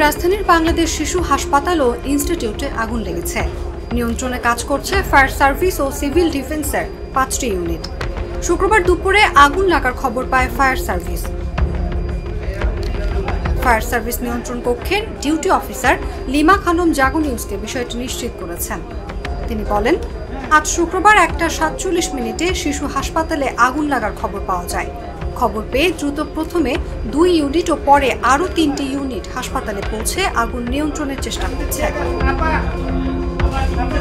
রাজধানীর বাংলাদেশ শিশু হাসপাতাল ও ইনস্টিটিউটে আগুন লেগেছে। নিয়ন্ত্রণে কাজ করছে ফায়ার সার্ভিস ও সিভিল ডিফেন্সের ৫টি ইউনিট। শুক্রবার দুপুরে আগুন লাগার খবর পায় ফায়ার সার্ভিস। ফায়ার সার্ভিস নিয়ন্ত্রণ কক্ষের ডিউটি অফিসার লিমা খানম জাগো নিউজকে বিষয়টি নিশ্চিত করেছেন। তিনি বলেন, আজ শুক্রবার ১:৪৭ শিশু হাসপাতালে আগুন লাগার খবর পাওয়া যায়। খবর পেয়ে দ্রুত প্রথমে ২ ইউনিট ও পরে আরও ৩টি ইউনিট হাসপাতালে পৌঁছে আগুন নিয়ন্ত্রণের চেষ্টা করছে।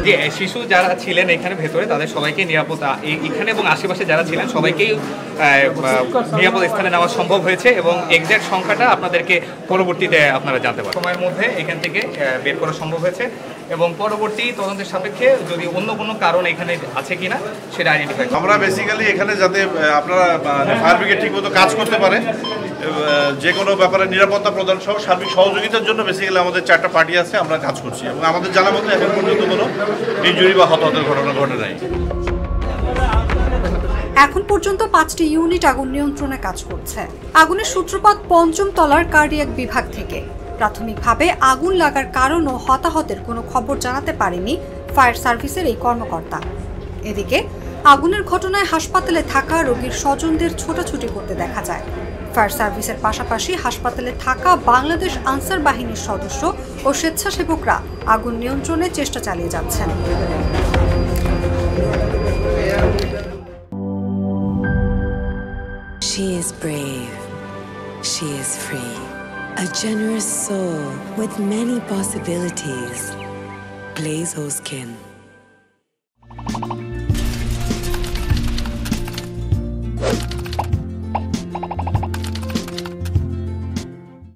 যে শিশু যারা ছিলেন এখানে ভেতরে তাদের সবাইকে নিরাপদ, এখানে এবং আশেপাশে যারা ছিলেন সবাইকেই নিরাপদ স্থানে নেওয়া সম্ভব হয়েছে এবং এক্সাক্ট সংখ্যাটা আপনাদেরকে পরবর্তীতে আপনারা জানতে পারবেন। সময়ের মধ্যে এখান থেকে বের করা সম্ভব হয়েছে এবং পরবর্তী তদন্তের সাপেক্ষে যদি অন্য কোনো কারণ এখানে আছে কিনা সেটা আইডেন্টিফাই। আমরা বেসিক্যালি এখানে যাতে আপনারা ফায়ার ব্রিগেড ঠিকমতো কাজ করতে পারে, যে কোনো ব্যাপারে নিরাপত্তা প্রদান সহ সার্বিক সহযোগিতার জন্য বেসিক্যালি আমাদের 4টা পার্টি আছে, আমরা কাজ করছি এবং আমাদের জানা মতো এখন পর্যন্ত কোনো ইনজুরি বা হতাহতের ঘটনা ঘটে নাই। এখন পর্যন্ত 5টি ইউনিট আগুন নিয়ন্ত্রণে কাজ করছে। আগুনের সূত্রপাত ৫ম তলার কার্ডিয়াক বিভাগ থেকে। প্রাথমিকভাবে আগুন লাগার কারণ ও হতাহতের কোনো খবর জানাতে পারেনি ফায়ার সার্ভিসের এই কর্মকর্তা। এদিকে আগুনের ঘটনায় হাসপাতালে থাকা রোগীর স্বজনদের ছোটাছুটি করতে দেখা যায়। ফায়ার সার্ভিসের পাশাপাশি হাসপাতালে থাকা বাংলাদেশ আনসার বাহিনীর সদস্য ও স্বেচ্ছাসেবকরা আগুন নিয়ন্ত্রণের চেষ্টা চালিয়ে যাচ্ছেন। She is brave. She is free. A generous soul with many possibilities. Glaze Skin.